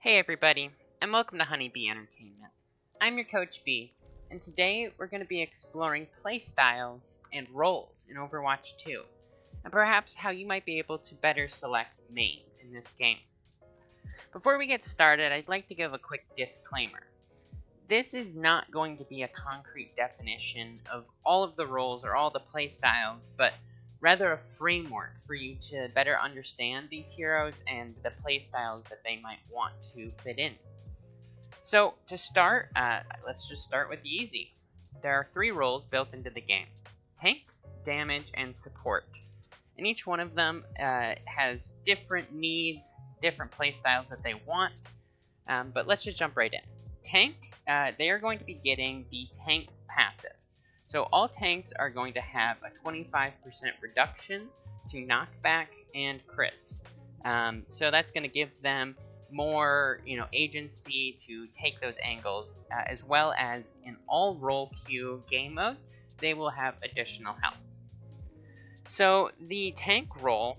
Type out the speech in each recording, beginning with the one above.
Hey everybody, and welcome to Honeybee Entertainment. I'm your Coach B, and today we're going to be exploring playstyles and roles in Overwatch 2, and perhaps how you might be able to better select mains in this game. Before we get started, I'd like to give a quick disclaimer. This is not going to be a concrete definition of all of the roles or all the playstyles, but rather a framework for you to better understand these heroes and the playstyles that they might want to fit in. So to start, let's just start with the easy. There are 3 roles built into the game: tank, damage, and support. And each one of them has different needs, different playstyles that they want, but let's just jump right in. Tank, they are going to be getting the tank passive. So all tanks are going to have a 25% reduction to knockback and crits. So that's going to give them more, agency to take those angles, as well as in all role queue game modes, they will have additional health. So the tank role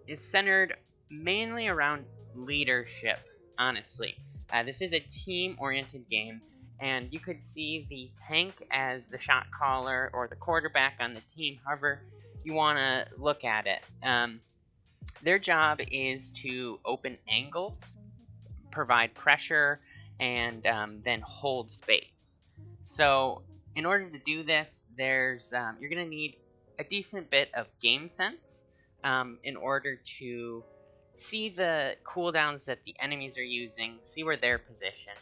is centered mainly around leadership, honestly. This is a team-oriented game, and you could see the tank as the shot caller or the quarterback on the team, however you want to look at it. Their job is to open angles, provide pressure, and then hold space. So in order to do this, you're going to need a decent bit of game sense in order to see the cooldowns that the enemies are using, see where they're positioned,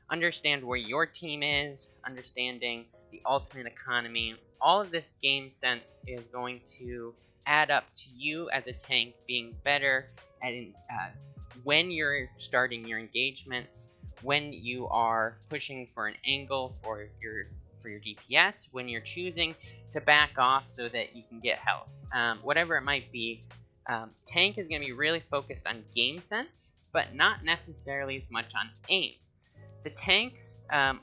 understand where your team is, understanding the ultimate economy. All of this game sense is going to add up to you as a tank being better at when you're starting your engagements, when you are pushing for an angle for your DPS, when you're choosing to back off so that you can get health. Whatever it might be, tank is going to be really focused on game sense, but not necessarily as much on aim. The tanks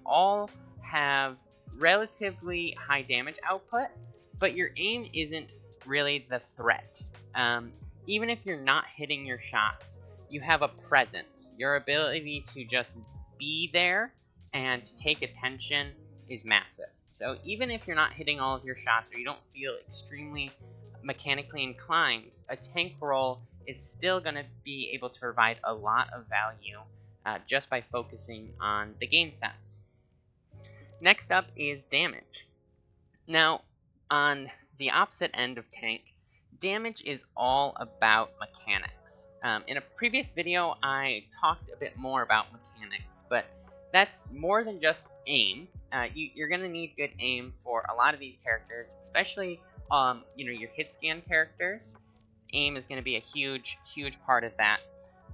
all have relatively high damage output, but your aim isn't really the threat. Even if you're not hitting your shots, you have a presence. Your ability to just be there and take attention is massive. So even if you're not hitting all of your shots or you don't feel extremely mechanically inclined, a tank role is still going to be able to provide a lot of value just by focusing on the game sense. Next up is damage. Now, on the opposite end of tank, damage is all about mechanics. In a previous video, I talked a bit more about mechanics, but that's more than just aim. You're going to need good aim for a lot of these characters, especially your hit scan characters. Aim is going to be a huge part of that.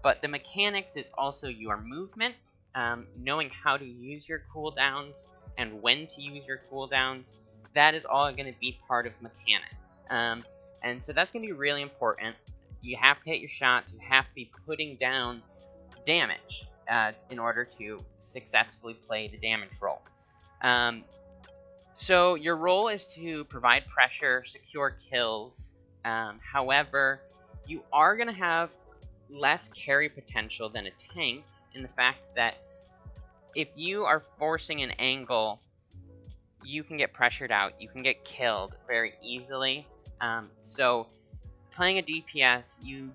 But the mechanics is also your movement, knowing how to use your cooldowns and when to use your cooldowns. That is all going to be part of mechanics. And so that's going to be really important. You have to hit your shots. You have to be putting down damage in order to successfully play the damage role. So your role is to provide pressure, secure kills. However, you are going to have less carry potential than a tank in the fact that if you are forcing an angle, you can get pressured out, you can get killed very easily. So playing a DPS, you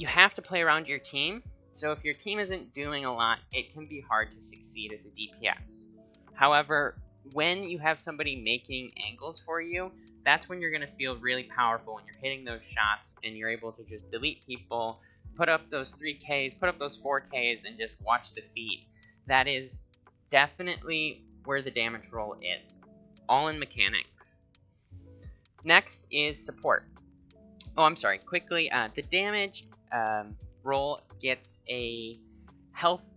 have to play around your team. So if your team isn't doing a lot, it can be hard to succeed as a DPS. However, when you have somebody making angles for you, that's when you're going to feel really powerful when you're hitting those shots and you're able to just delete people, put up those 3Ks, put up those 4Ks, and just watch the feed. That is definitely where the damage role is, all in mechanics. Next is support. Oh, I'm sorry, quickly, the damage role gets a health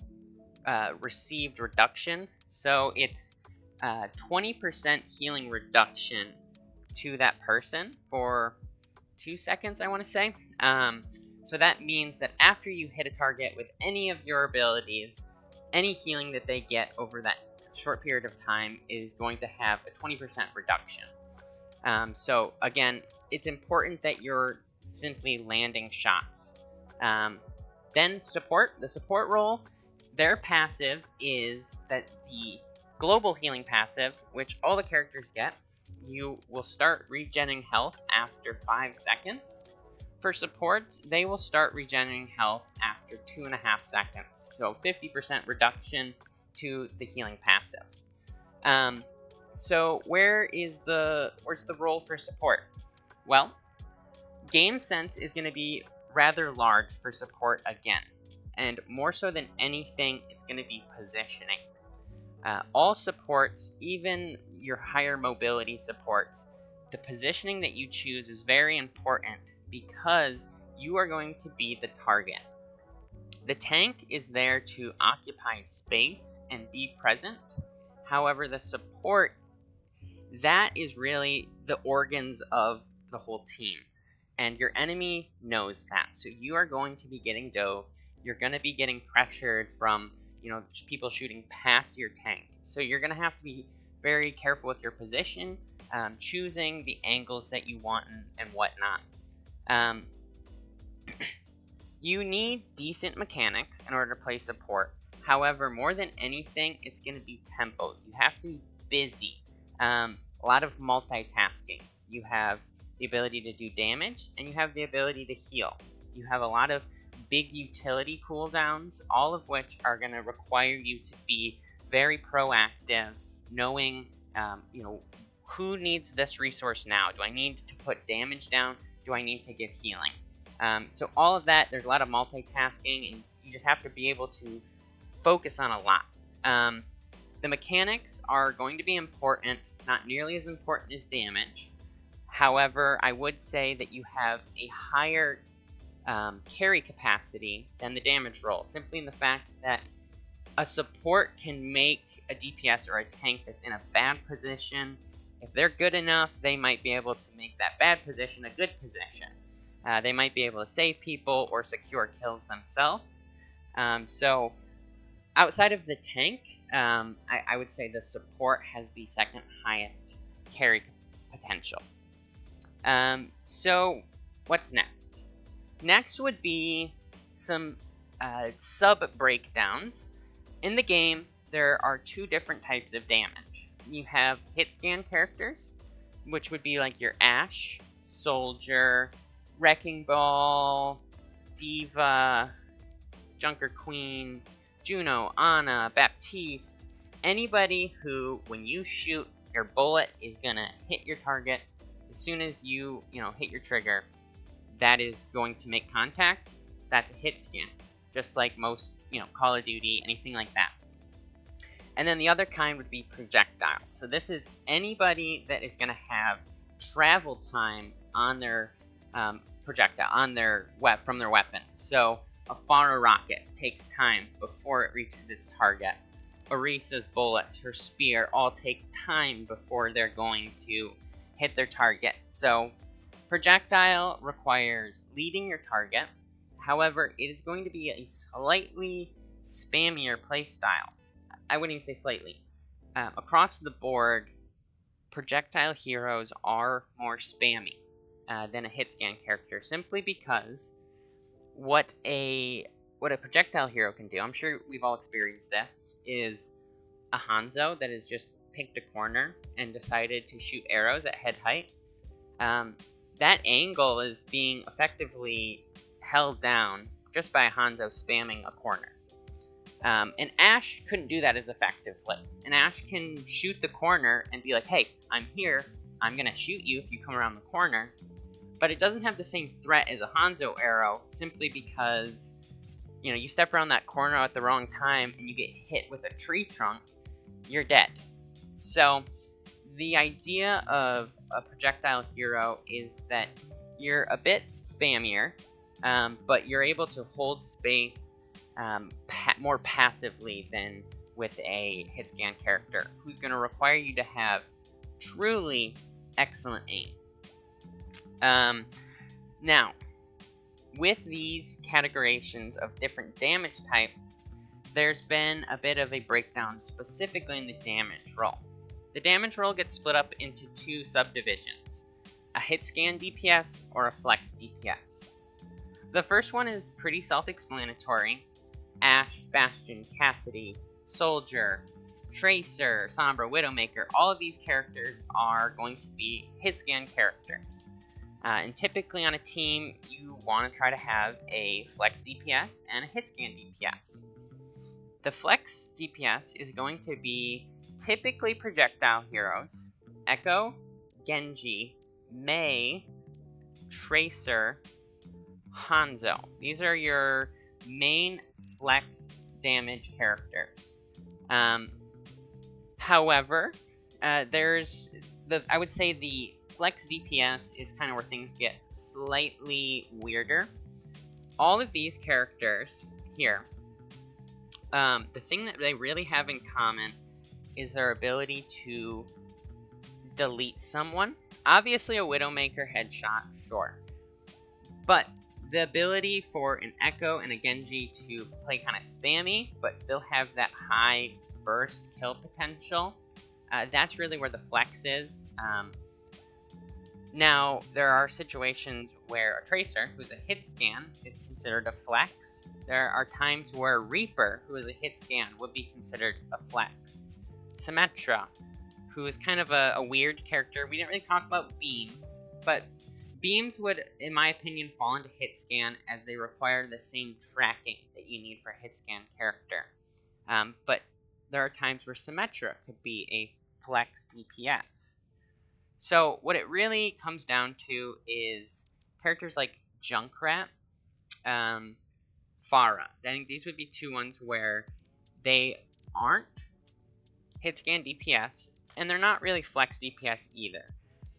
received reduction, so it's 20% healing reduction to that person for 2 seconds, I want to say. So that means that after you hit a target with any of your abilities, any healing that they get over that short period of time is going to have a 20% reduction. So again, it's important that you're simply landing shots. Then support, the support role, their passive is that the global healing passive, which all the characters get, you will start regenerating health after 5 seconds. For support, they will start regenerating health after 2.5 seconds. So 50% reduction to the healing passive. So where's the role for support? Well, game sense is going to be rather large for support again. And more so than anything, it's going to be positioning. All supports, even your higher mobility supports, the positioning that you choose is very important because you are going to be the target. The tank is there to occupy space and be present. However, the support, that is really the organs of the whole team. And your enemy knows that. So you are going to be getting dove. You're going to be getting pressured from, people shooting past your tank. So you're going to have to be very careful with your position, choosing the angles that you want and whatnot. You need decent mechanics in order to play support. However, more than anything, it's going to be tempo. You have to be busy. A lot of multitasking. You have the ability to do damage, and you have the ability to heal. You have a lot of big utility cooldowns, all of which are going to require you to be very proactive, knowing, who needs this resource now? Do I need to put damage down? Do I need to give healing? So all of that, there's a lot of multitasking, and you just have to be able to focus on a lot. The mechanics are going to be important, not nearly as important as damage. However, I would say that you have a higher carry capacity than the damage roll, simply in the fact that a support can make a DPS or a tank that's in a bad position. If they're good enough, they might be able to make that bad position a good position. They might be able to save people or secure kills themselves. So outside of the tank, I would say the support has the second highest carry potential. So what's next? Next would be some sub-breakdowns. In the game, there are 2 different types of damage. You have hit scan characters, which would be like your Ashe, Soldier, Wrecking Ball, Diva, Junker Queen, Juno, Ana, Baptiste, anybody who, when you shoot, your bullet is gonna hit your target. As soon as you hit your trigger, that is going to make contact. That's a hit scan, just like most, Call of Duty, anything like that. And then the other kind would be projectile. So this is anybody that is going to have travel time on their projectile, on their from their weapon. So a Pharah rocket takes time before it reaches its target. Orisa's bullets, her spear, all take time before they're going to hit their target. So projectile requires leading your target. However, it is going to be a slightly spammier playstyle. I wouldn't even say slightly. Across the board, projectile heroes are more spammy than a hit scan character, simply because what a projectile hero can do, I'm sure we've all experienced this, is a Hanzo that has just picked a corner and decided to shoot arrows at head height. That angle is being effectively held down just by a Hanzo spamming a corner. And Ashe couldn't do that as effectively. And Ashe can shoot the corner and be like, hey, I'm here, I'm going to shoot you if you come around the corner. But it doesn't have the same threat as a Hanzo arrow, simply because, you step around that corner at the wrong time and you get hit with a tree trunk, you're dead. So the idea of a projectile hero is that you're a bit spammier, but you're able to hold space more passively than with a hit scan character, who's going to require you to have truly excellent aim. Now, with these categorizations of different damage types, there's been a bit of a breakdown specifically in the damage roll. The damage roll gets split up into 2 subdivisions, a hit scan DPS or a flex DPS. The first one is pretty self-explanatory. Ashe, Bastion, Cassidy, Soldier, Tracer, Sombra, Widowmaker, all of these characters are going to be hitscan characters. And typically on a team, you want to try to have a flex DPS and a hitscan DPS. The flex DPS is going to be typically projectile heroes: Echo, Genji, Mei, Tracer, Hanzo. These are your main flex damage characters. However, I would say the flex DPS is kind of where things get slightly weirder. All of these characters here, the thing that they really have in common is their ability to delete someone. Obviously a Widowmaker headshot, sure. But the ability for an Echo and a Genji to play kind of spammy, but still have that high burst kill potential, that's really where the flex is. Now, there are situations where a Tracer, who's a hit scan, is considered a flex. There are times where a Reaper, who is a hit scan, would be considered a flex. Symmetra, who is kind of a weird character. We didn't really talk about beams, but beams would, in my opinion, fall into hit scan as they require the same tracking that you need for a hit scan character. But there are times where Symmetra could be a flex DPS. So what it really comes down to is characters like Junkrat, Pharah. I think these would be two ones where they aren't hitscan DPS, and they're not really flex DPS either.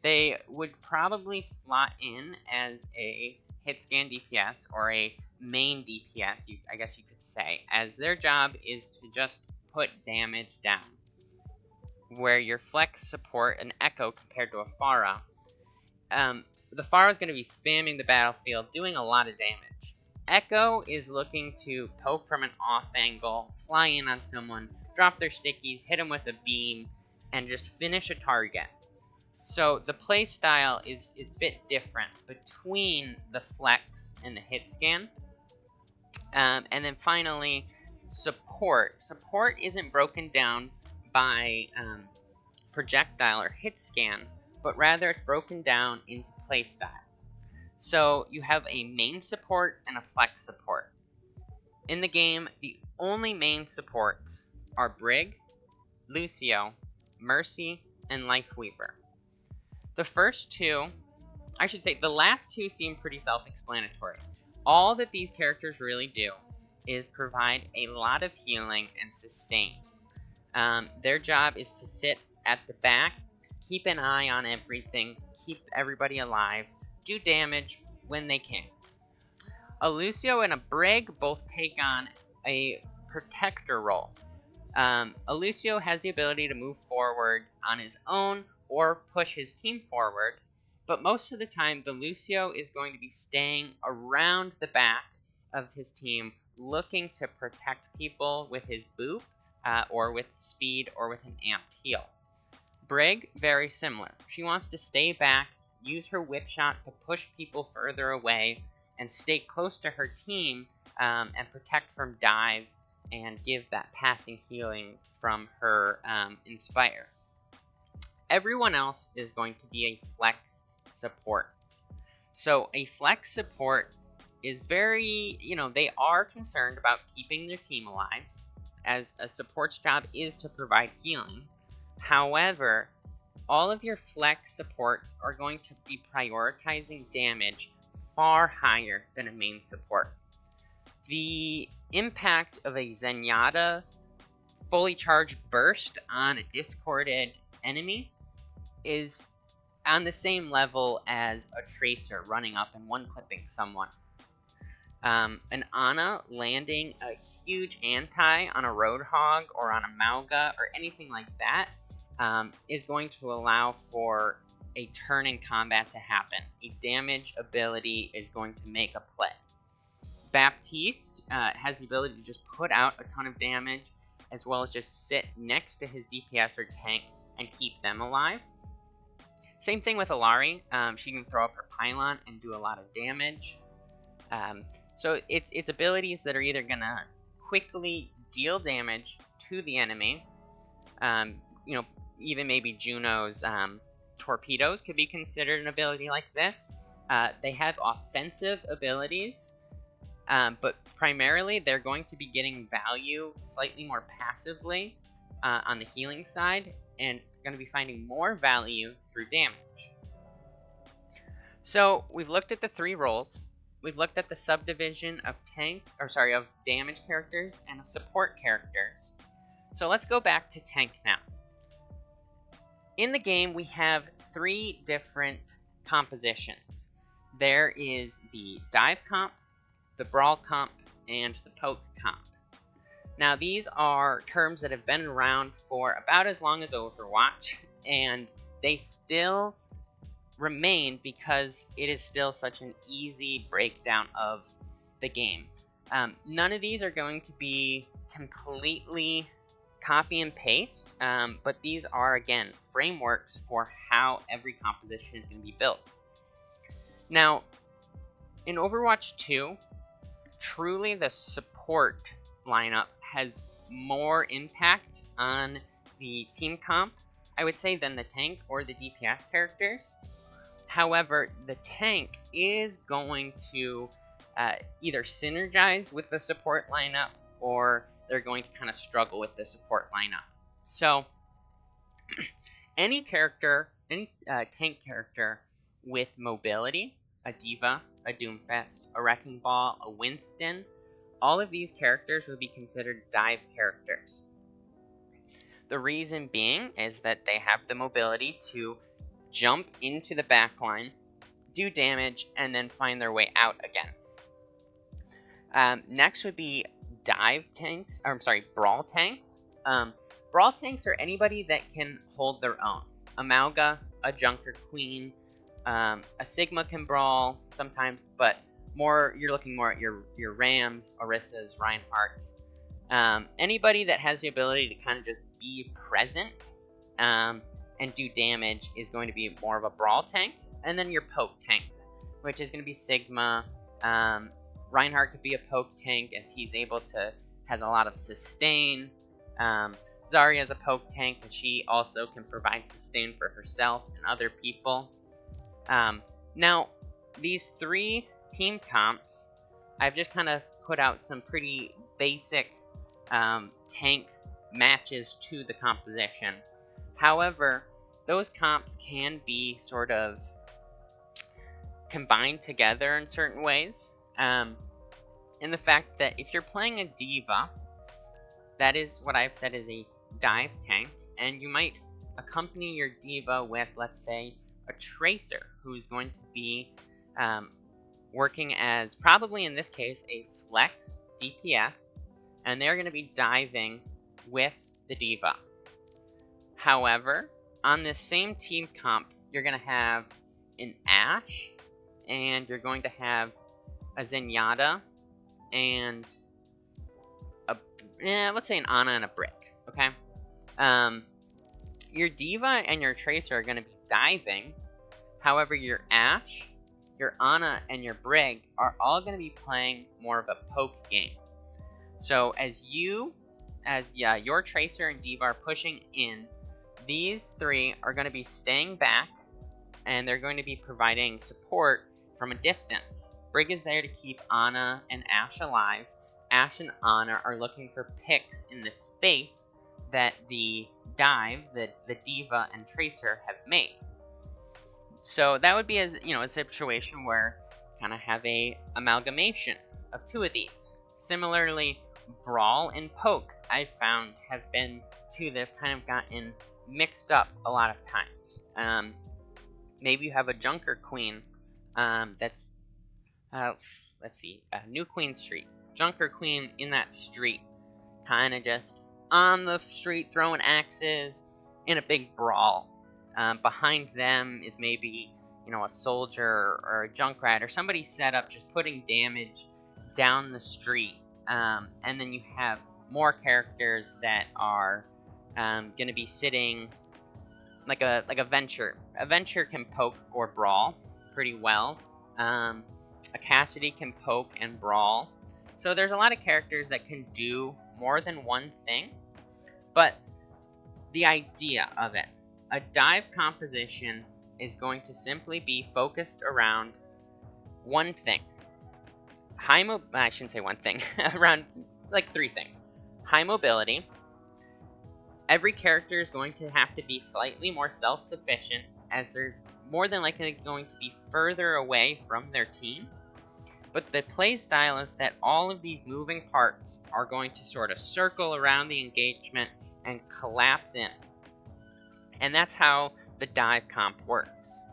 They would probably slot in as a hitscan DPS or a main DPS, I guess you could say, as their job is to just put damage down. Where your flex support an Echo compared to a Pharah, the Pharah is going to be spamming the battlefield, doing a lot of damage. Echo is looking to poke from an off angle, fly in on someone, drop their stickies, hit them with a beam, and just finish a target. So the playstyle is a bit different between the flex and the hit scan. And then finally, support. Support isn't broken down by projectile or hit scan, but rather it's broken down into playstyle. So you have a main support and a flex support. In the game, the only main supports are Brig, Lucio, Mercy, and Lifeweaver. The first two, I should say, the last two seem pretty self-explanatory. All that these characters really do is provide a lot of healing and sustain. Their job is to sit at the back, keep an eye on everything, keep everybody alive, do damage when they can. A Lucio and a Brig both take on a protector role. A Lucio has the ability to move forward on his own or push his team forward, but most of the time the Lucio is going to be staying around the back of his team, looking to protect people with his boop, or with speed, or with an amped heal. Brig, very similar. She wants to stay back, use her whip shot to push people further away, and stay close to her team, and protect from dive, and give that passing healing from her Inspire. Everyone else is going to be a flex support. So a flex support is very, they are concerned about keeping their team alive, as a support's job is to provide healing. However, all of your flex supports are going to be prioritizing damage far higher than a main support. The impact of a Zenyatta fully charged burst on a discorded enemy is on the same level as a Tracer running up and one-clipping someone. An Ana landing a huge anti on a Roadhog or on a Mauga or anything like that is going to allow for a turn in combat to happen. A damage ability is going to make a play. Baptiste has the ability to just put out a ton of damage, as well as just sit next to his DPS or tank and keep them alive. Same thing with Illari. She can throw up her pylon and do a lot of damage. So it's abilities that are either gonna quickly deal damage to the enemy. You know, even maybe Juno's torpedoes could be considered an ability like this. They have offensive abilities, but primarily they're going to be getting value slightly more passively on the healing side, and going to be finding more value through damage. So we've looked at the 3 roles. We've looked at the subdivision of damage characters and of support characters. So let's go back to tank now. In the game, we have 3 different compositions. There is the dive comp, the brawl comp, and the poke comp. Now, these are terms that have been around for about as long as Overwatch, and they still remain because it is still such an easy breakdown of the game. None of these are going to be completely copy and paste, but these are, again, frameworks for how every composition is going to be built. Now, in Overwatch 2, truly the support lineup has more impact on the team comp, I would say, than the tank or the DPS characters. However, the tank is going to either synergize with the support lineup, or they're going to kind of struggle with the support lineup. So, any tank character with mobility, a D.Va, a Doomfist, a Wrecking Ball, a Winston, all of these characters will be considered dive characters. The reason being is that they have the mobility to jump into the backline, do damage, and then find their way out again. Next would be brawl tanks. Brawl tanks are anybody that can hold their own. A Mauga, a Junker Queen, a Sigma can brawl sometimes, but you're looking more at your Rams, Orissas, Reinhardts. Anybody that has the ability to kind of just be present and do damage is going to be more of a brawl tank. And then your poke tanks, which is going to be Sigma. Reinhardt could be a poke tank as has a lot of sustain. Zarya's a poke tank, and she also can provide sustain for herself and other people. Now, these 3 team comps, I've just kind of put out some pretty basic tank matches to the composition. However, those comps can be sort of combined together in certain ways. In the fact that if you're playing a D.Va, that is what I've said is a dive tank, and you might accompany your D.Va with, let's say, a Tracer, who's going to be working as, probably in this case, a flex DPS, and they're going to be diving with the D.Va. However, on this same team comp, you're going to have an Ashe, and you're going to have a Zenyatta, and let's say an Ana and a Brick, okay? Your D.Va and your Tracer are going to be diving. However, your Ashe, your Ana, and your Brig are all going to be playing more of a poke game. So as your Tracer and D.Va are pushing in, these 3 are going to be staying back, and they're going to be providing support from a distance. Brig is there to keep Ana and Ashe alive. Ashe and Ana are looking for picks in the space that the D.Va and Tracer have made. So that would be a situation where you kind of have a amalgamation of 2 of these. Similarly, Brawl and Poke, I've found, have been 2 that have kind of gotten mixed up a lot of times. Maybe you have a Junker Queen that's, let's see, New Queen Street. Junker Queen in that street, kind of just on the street throwing axes in a big brawl. Behind them is maybe, a soldier or a Junkrat or somebody set up just putting damage down the street. And then you have more characters that are going to be sitting like a Venture. A Venture can poke or brawl pretty well. A Cassidy can poke and brawl. So there's a lot of characters that can do more than one thing. But the idea of it, a dive composition is going to simply be focused around one thing. I shouldn't say one thing, around like 3 things. High mobility. Every character is going to have to be slightly more self-sufficient, as they're more than likely going to be further away from their team. But the playstyle is that all of these moving parts are going to sort of circle around the engagement and collapse in. And that's how the dive comp works.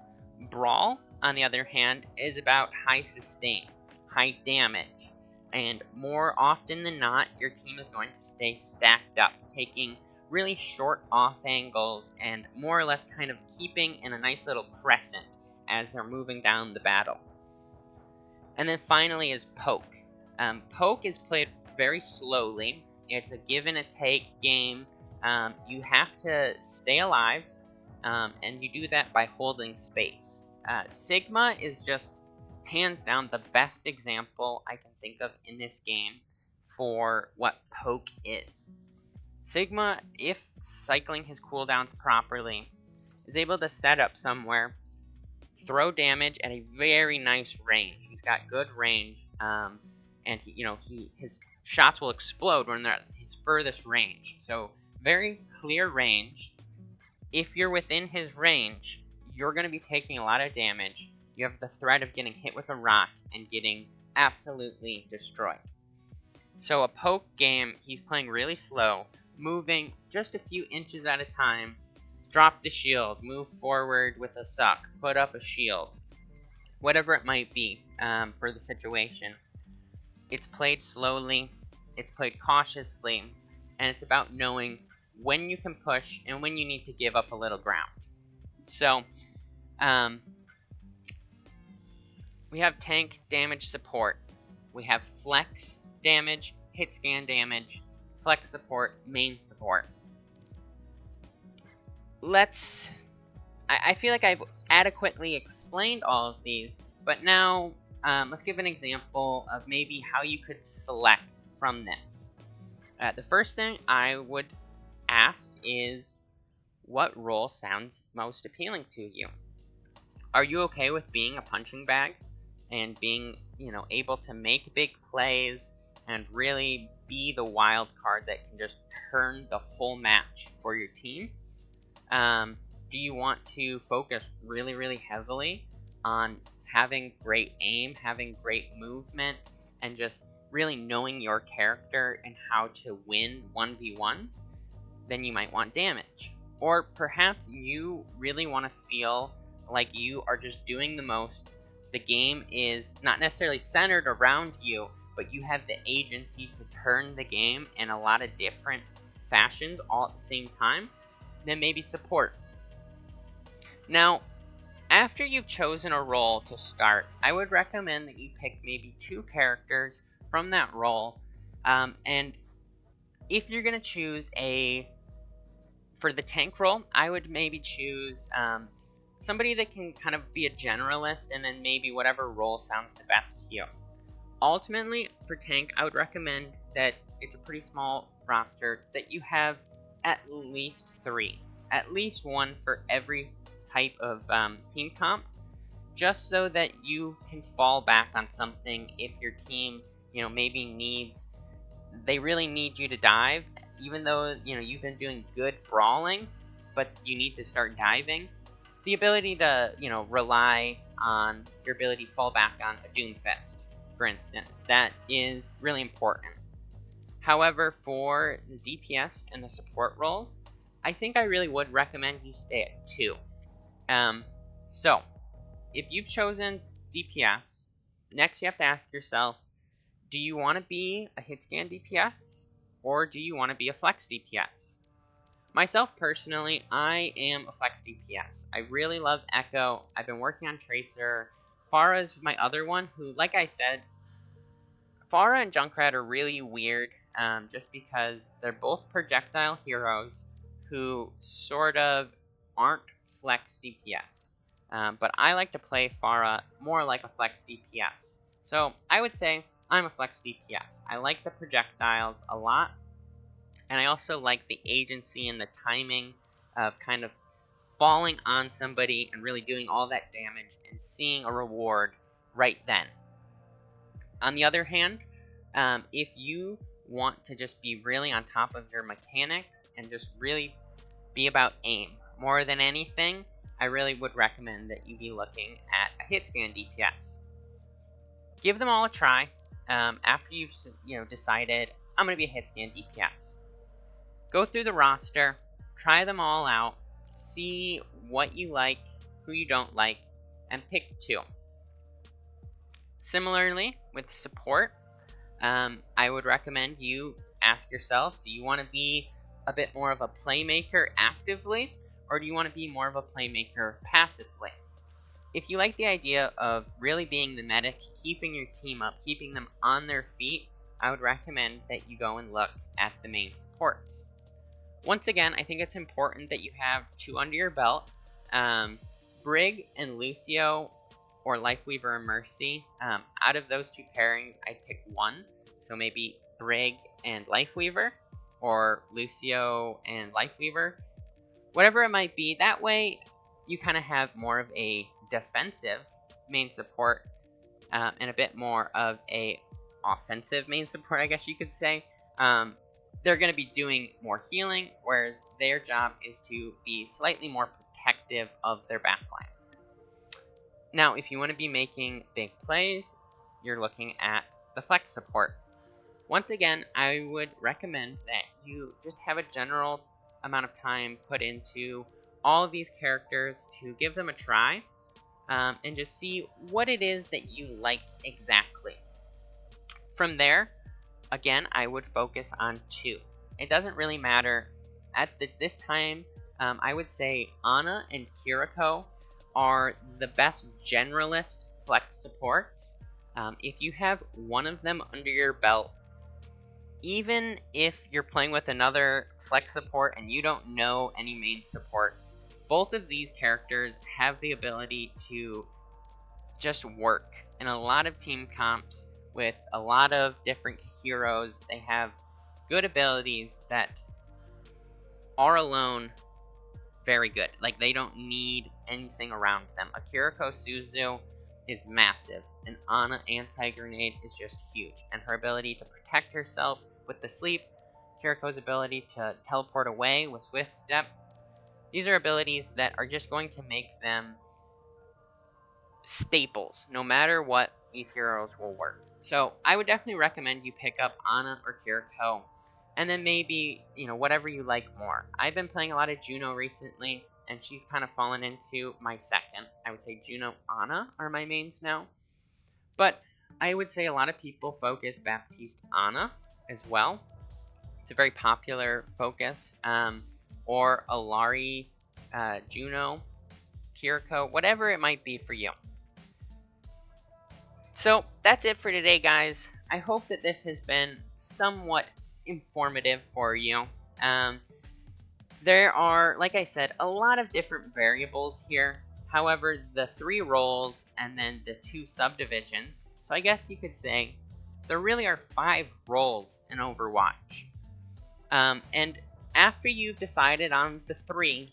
Brawl, on the other hand, is about high sustain, high damage, and more often than not, your team is going to stay stacked up, taking really short off angles and more or less kind of keeping in a nice little crescent as they're moving down the battle. And then finally is poke. Poke is played very slowly. It's a give and a take game. You have to stay alive, and you do that by holding space. Sigma is just hands down the best example I can think of in this game for what poke is. Sigma, if cycling his cooldowns properly, is able to set up somewhere, throw damage at a very nice range. He's got good range, and his shots will explode when they're at his furthest range. So very clear range. If you're within his range, you're going to be taking a lot of damage. You have the threat of getting hit with a rock and getting absolutely destroyed. So a poke game, he's playing really slow, moving just a few inches at a time. Drop the shield, move forward with a suck, put up a shield, whatever it might be for the situation. It's played slowly, it's played cautiously, and it's about knowing when you can push and when you need to give up a little ground. So, we have tank damage support, we have flex damage, hit scan damage, flex support, main support. I feel like I've adequately explained all of these, but now let's give an example of maybe how you could select from this. The first thing I would ask is, what role sounds most appealing to you? Are you okay with being a punching bag and being, able to make big plays and really be the wild card that can just turn the whole match for your team? Do you want to focus really, really heavily on having great aim, having great movement, and just really knowing your character and how to win 1v1s? Then you might want damage. Or perhaps you really want to feel like you are just doing the most. The game is not necessarily centered around you, but you have the agency to turn the game in a lot of different fashions all at the same time. Then maybe support. Now, after you've chosen a role to start, I would recommend that you pick maybe 2 characters from that role. And if you're going to choose for the tank role, I would maybe choose somebody that can kind of be a generalist, and then maybe whatever role sounds the best to you. Ultimately, for tank, I would recommend that it's a pretty small roster, that you have at least 3. At least 1 for every type of team comp, just so that you can fall back on something if your team, maybe they really need you to dive, even though, you've been doing good brawling, but you need to start diving. The ability to, rely on your ability to fall back on a Doomfist, for instance, that is really important. However, for the DPS and the support roles, I think I really would recommend you stay at 2. So, if you've chosen DPS, next you have to ask yourself, do you want to be a hit scan DPS, or do you want to be a flex DPS? Myself personally, I am a flex DPS. I really love Echo. I've been working on Tracer. Pharah's my other one, who, like I said, Pharah and Junkrat are really weird, just because they're both projectile heroes who sort of aren't flex DPS. But I like to play Pharah more like a flex DPS. So I would say I'm a flex DPS. I like the projectiles a lot, and I also like the agency and the timing of kind of falling on somebody and really doing all that damage and seeing a reward right then. On the other hand, if you want to just be really on top of your mechanics and just really be about aim more than anything, I really would recommend that you be looking at a hit scan DPS. Give them all a try. After you've decided I'm going to be a hit scan DPS, go through the roster, try them all out, see what you like, who you don't like, and pick 2. Similarly, with support, I would recommend you ask yourself, do you want to be a bit more of a playmaker actively, or do you want to be more of a playmaker passively? If you like the idea of really being the medic, keeping your team up, keeping them on their feet, I would recommend that you go and look at the main supports. Once again, I think it's important that you have 2 under your belt. Brig and Lucio, or Lifeweaver and Mercy. Out of those 2 pairings, I'd pick 1. So maybe Brig and Lifeweaver, or Lucio and Lifeweaver. Whatever it might be, that way you kind of have more of a defensive main support and a bit more of a offensive main support, I guess you could say. They're going to be doing more healing, whereas their job is to be slightly more protective of their backline. Now, if you want to be making big plays, you're looking at the flex support. Once again, I would recommend that you just have a general amount of time put into all of these characters to give them a try and just see what it is that you like exactly. From there, again, I would focus on 2. It doesn't really matter. At this time, I would say Ana and Kiriko are the best generalist flex supports. If you have one of them under your belt, even if you're playing with another flex support and you don't know any main supports, both of these characters have the ability to just work in a lot of team comps with a lot of different heroes. They have good abilities that are alone very good. Like, they don't need anything around them. Akiriko Suzu is massive. An Ana anti-grenade is just huge. And her ability to protect herself with the sleep, Kiriko's ability to teleport away with Swift Step, these are abilities that are just going to make them staples. No matter what, these heroes will work. So I would definitely recommend you pick up Ana or Kiriko, and then maybe, whatever you like more. I've been playing a lot of Juno recently, and she's kind of fallen into my second. I would say Juno, Ana are my mains now. But I would say a lot of people focus Baptiste Ana as well. It's a very popular focus. Or Alari, Juno, Kiriko, whatever it might be for you. So that's it for today, guys. I hope that this has been somewhat informative for you. There are, like I said, a lot of different variables here. However, the 3 roles and then the 2 subdivisions. So I guess you could say there really are 5 roles in Overwatch. And after you've decided on the 3,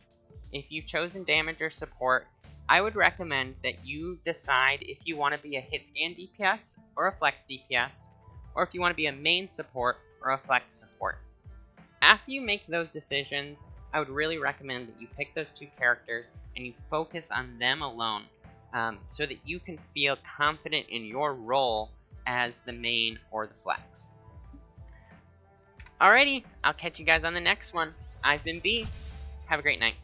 if you've chosen damage or support, I would recommend that you decide if you want to be a hit scan DPS or a flex DPS, or if you want to be a main support or a flex support. After you make those decisions, I would really recommend that you pick those 2 characters and you focus on them alone, so that you can feel confident in your role as the main or the flex. Alrighty, I'll catch you guys on the next one. I've been B. Have a great night.